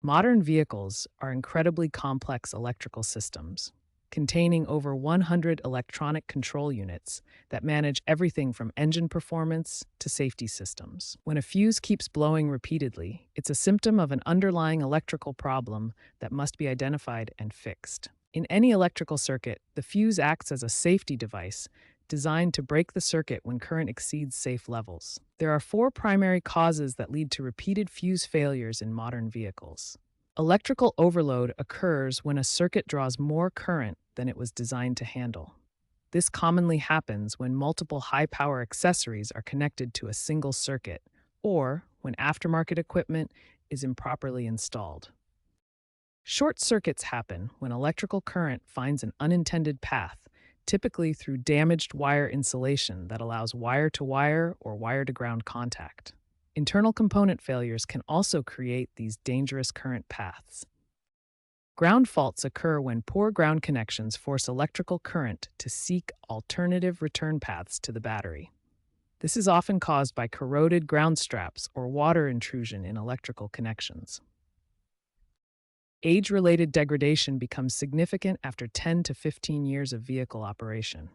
Modern vehicles are incredibly complex electrical systems, containing over 100 electronic control units that manage everything from engine performance to safety systems. When a fuse keeps blowing repeatedly, it's a symptom of an underlying electrical problem that must be identified and fixed. In any electrical circuit, the fuse acts as a safety device designed to break the circuit when current exceeds safe levels. There are four primary causes that lead to repeated fuse failures in modern vehicles. Electrical overload occurs when a circuit draws more current than it was designed to handle. This commonly happens when multiple high-power accessories are connected to a single circuit, or when aftermarket equipment is improperly installed. Short circuits happen when electrical current finds an unintended path, typically through damaged wire insulation that allows wire-to-wire or wire-to-ground contact. Internal component failures can also create these dangerous current paths. Ground faults occur when poor ground connections force electrical current to seek alternative return paths to the battery. This is often caused by corroded ground straps or water intrusion in electrical connections. Age-related degradation becomes significant after 10 to 15 years of vehicle operation.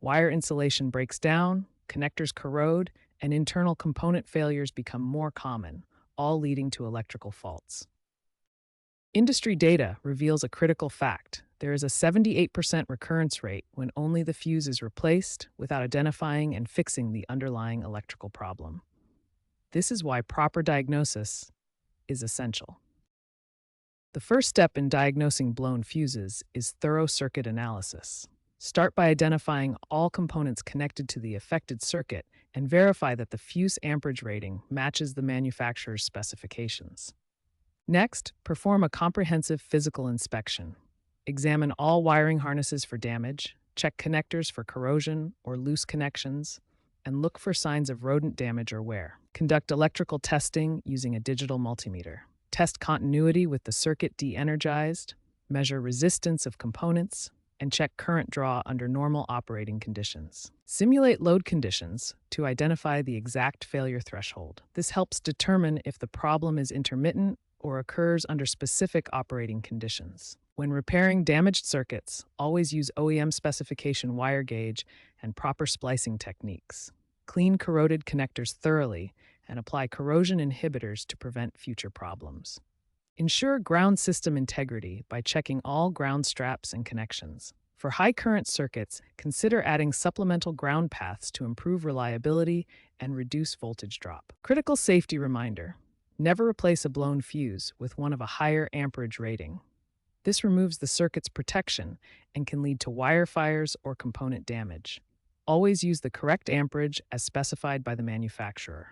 Wire insulation breaks down, connectors corrode, and internal component failures become more common, all leading to electrical faults. Industry data reveals a critical fact. There is a 78% recurrence rate when only the fuse is replaced without identifying and fixing the underlying electrical problem. This is why proper diagnosis is essential. The first step in diagnosing blown fuses is thorough circuit analysis. Start by identifying all components connected to the affected circuit and verify that the fuse amperage rating matches the manufacturer's specifications. Next, perform a comprehensive physical inspection. Examine all wiring harnesses for damage, check connectors for corrosion or loose connections, and look for signs of rodent damage or wear. Conduct electrical testing using a digital multimeter. Test continuity with the circuit de-energized, measure resistance of components, and check current draw under normal operating conditions. Simulate load conditions to identify the exact failure threshold. This helps determine if the problem is intermittent or occurs under specific operating conditions. When repairing damaged circuits, always use OEM specification wire gauge and proper splicing techniques. Clean corroded connectors thoroughly and apply corrosion inhibitors to prevent future problems. Ensure ground system integrity by checking all ground straps and connections. For high current circuits, consider adding supplemental ground paths to improve reliability and reduce voltage drop. Critical safety reminder: never replace a blown fuse with one of a higher amperage rating. This removes the circuit's protection and can lead to wire fires or component damage. Always use the correct amperage as specified by the manufacturer.